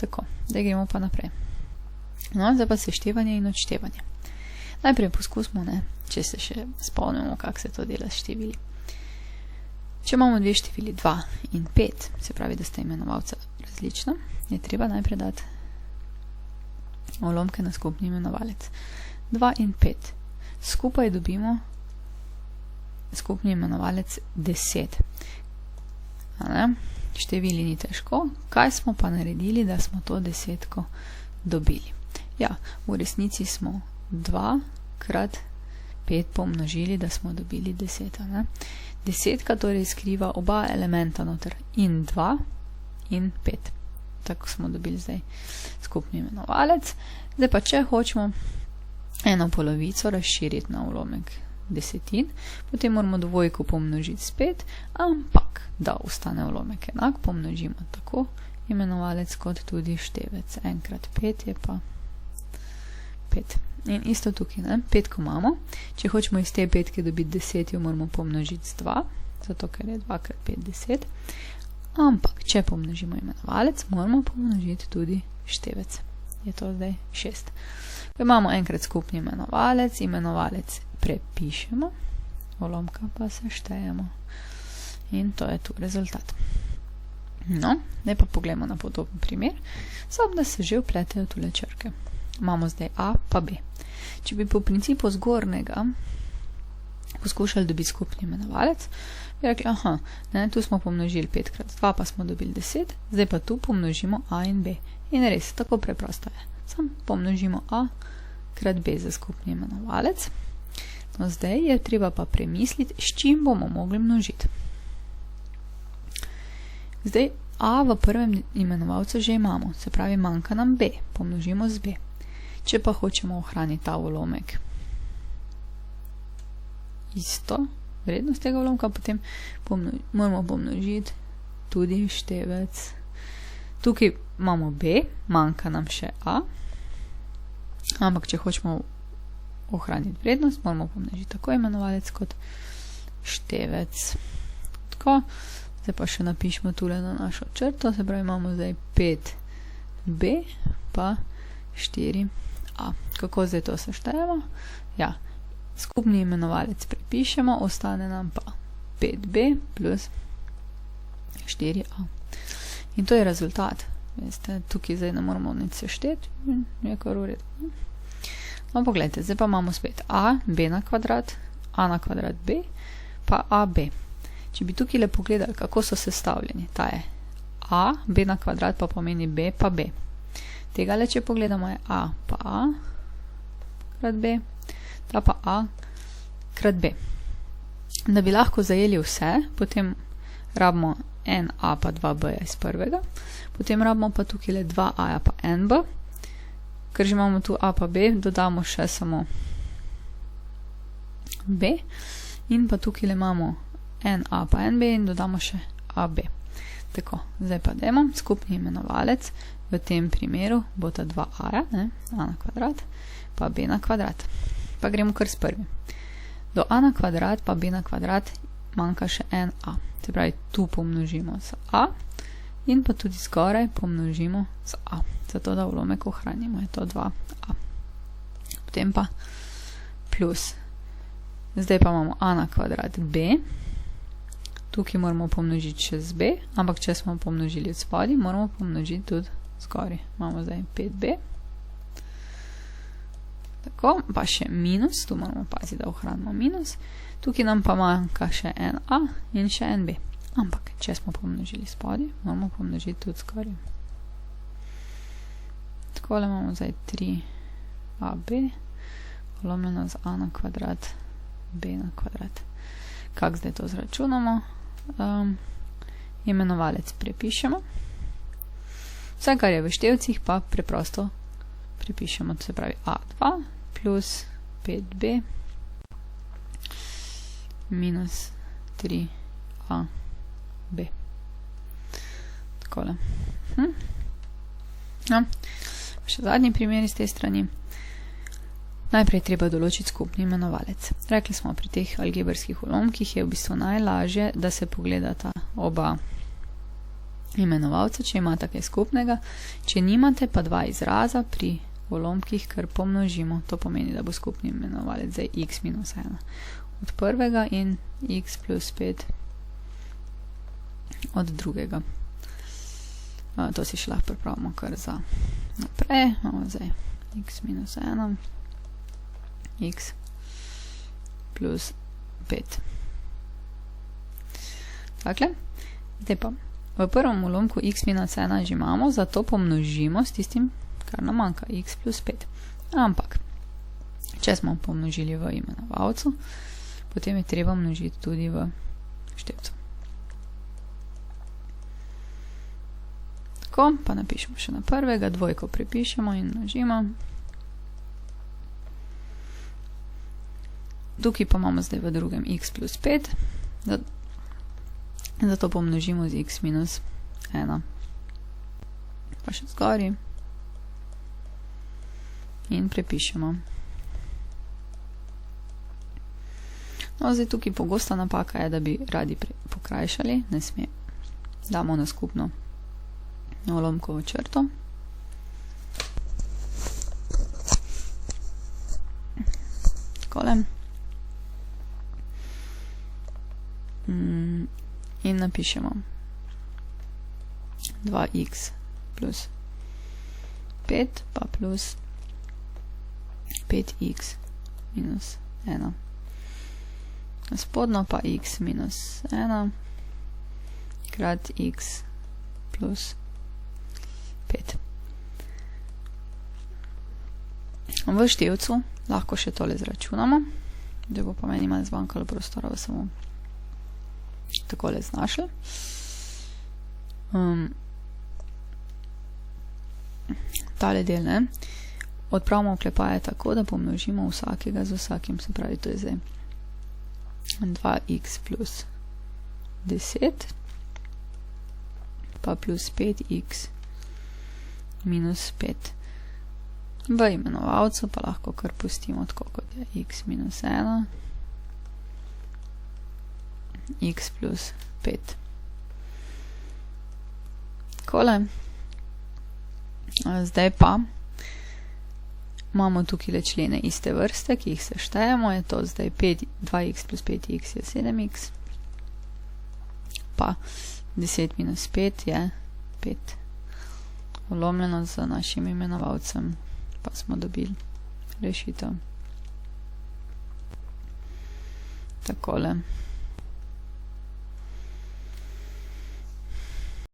Tako, zdaj gremo pa naprej. No, zdaj pa seštevanje in odštevanje. Najprej poskusimo, če se še spomnimo, kako se to dela s števili. Če imamo dve števili 2 in 5, se pravi, da sta imenovalca različna, je treba najprej dati ulomke na skupni imenovalec. 2 in 5. Skupaj dobimo skupni imenovalec 10. Števili ni težko. Kaj smo pa naredili, da smo to desetko dobili? Ja, v resnici smo 2 krat 5 pomnožili, da smo dobili 10. Desetka torej skriva oba elementa noter, in 2 in 5. Tako smo dobili zdaj skupni imenovalec. Zdaj pa, če hočemo eno polovico razširiti na ulomek desetin, potem moramo dvojko pomnožiti s 5, ampak da ostane ulomek enak, pomnožimo tako imenovalec kot tudi števec. 1 krat 5 je pa 5. In isto tukaj, 5 ko imamo, če hočemo iz te 5 dobiti 10, jo moramo pomnožiti s 2, zato ker je 2 krat 5 10, ampak če pomnožimo imenovalec, moramo pomnožiti tudi števec. Je to zdaj 6. Ko imamo enkrat skupni imenovalec prepišemo, ulomka pa seštejemo. In to je tu rezultat. No, zdaj pa pogledamo na podoben primer, samo da se že vpletejo tule črke. Imamo zdaj A pa B. Če bi po principu zgornjega poskušali dobiti skupni imenovalec, bi rekli, tu smo pomnožili 5 krat 2, pa smo dobili 10, zdaj pa tu pomnožimo A in B. In res, tako preprosto je. Samo pomnožimo A krat B za skupni imenovalec. No, zdaj je treba pa premisliti, s čim bomo mogli množiti. Zdaj A v prvem imenovalcu že imamo, se pravi, manjka nam B, pomnožimo z B. Če pa hočemo ohraniti ta ulomek isto vrednost tega ulomka, potem moramo pomnožiti tudi števec. Tukaj imamo B, manjka nam še A, ampak če hočemo ohraniti vrednost, moramo pomnožiti tako imenovalec kot števec. Tako, zdaj pa še napišemo tule na našo črto, se pravi, imamo zdaj 5B pa 4A. Kako zdaj to seštejemo? Ja, skupni imenovalec prepišemo, ostane nam pa 5B plus 4A. In to je rezultat. Veste, tukaj zdaj ne moramo nič sešteti, je kar v redu. No, pogledajte, zdaj pa imamo spet A, B na kvadrat, A na kvadrat B, pa AB. Če bi tukaj le pogledali, kako so sestavljeni, ta je A, B na kvadrat pa pomeni B pa B. Tega le, če pogledamo, je A pa A krat B, ta pa A krat B. Da bi lahko zajeli vse, potem rabimo en A pa 2B iz prvega, potem rabimo pa tukaj le 2A pa NB, ker že imamo tu A pa B, dodamo še samo B, in pa tukaj le imamo en A pa NB in dodamo še AB. Tako, zdaj pa dajmo skupni imenovalec, v tem primeru bo ta 2A, A na kvadrat, pa B na kvadrat. Pa gremo kar s prvim. Do A na kvadrat pa B na kvadrat manjka še en A. Se pravi, tu pomnožimo z A in pa tudi zgoraj pomnožimo z A. Zato, da ulomek ohranimo, je to 2A. Potem pa plus. Zdaj pa imamo A na kvadrat B. Tukaj moramo pomnožiti še z B, ampak če smo pomnožili od spodaj, moramo pomnožiti tudi zgori. Imamo zdaj 5B. Tako, pa še minus, tu moramo paziti, da ohranimo minus. Tukaj nam pa manjka še en A in še en B. Ampak, če smo pomnožili spodaj, moramo pomnožiti tudi zgori. Takole imamo zdaj 3AB, polomljeno z A na kvadrat, B na kvadrat. Kako zdaj to zračunamo? Imenovalec prepišemo. Vse, kar je v števcih, pa preprosto prepišemo, to se pravi A2 plus 5B minus 3AB. Takole. No, še zadnji primer iz te strani. Najprej treba določiti skupni imenovalec. Rekli smo, pri teh algebrskih ulomkih je v bistvu najlažje, da se pogledata oba imenovalca, če imate kaj skupnega. Če nimate, pa dva izraza pri ulomkih kar pomnožimo. To pomeni, da bo skupni imenovalec zdaj x minus 1 od prvega in x plus 5 od drugega. To si še lahko pripravimo kar za naprej. Imamo zdaj x minus 1, x plus 5. Takle. Zdaj pa v prvem ulomku x minus 1 že imamo, zato pomnožimo s tistim, kar nam manjka, x plus 5. Ampak, če smo pomnožili v imenovalcu, potem je treba množiti tudi v števcu. Tako, pa napišemo še na prvega, dvojko prepišemo in množimo. Tukaj pa imamo zdaj v drugem x plus 5, zato pomnožimo z x minus 1. Pa še zgori. In prepišemo. No, zdaj tukaj pogosta napaka je, da bi radi pokrajšali, ne sme. Damo na skupno ulomkovo črto. Takole. In napišemo 2x plus 5 pa plus 5x minus 1. Spodno pa x minus 1 krat x plus 5. V števcu lahko še tole zračunamo, da bo pa meni malo zmanjkalo prostora, samo takole znašli. Tale del, ne, odpravimo oklepaje tako, da pomnožimo vsakega z vsakim, se pravi, to je zdaj 2x plus 10 pa plus 5x minus 5. V imenovalcu pa lahko kar pustimo tako, kot je x minus 1, x plus 5. Takole. Zdaj pa imamo tukaj le člene iste vrste, ki jih seštejemo. Je to zdaj 2x plus 5x je 7x, pa 10 minus 5 je 5. Ulomljeno z našim imenovalcem pa smo dobili rešitev. Takole.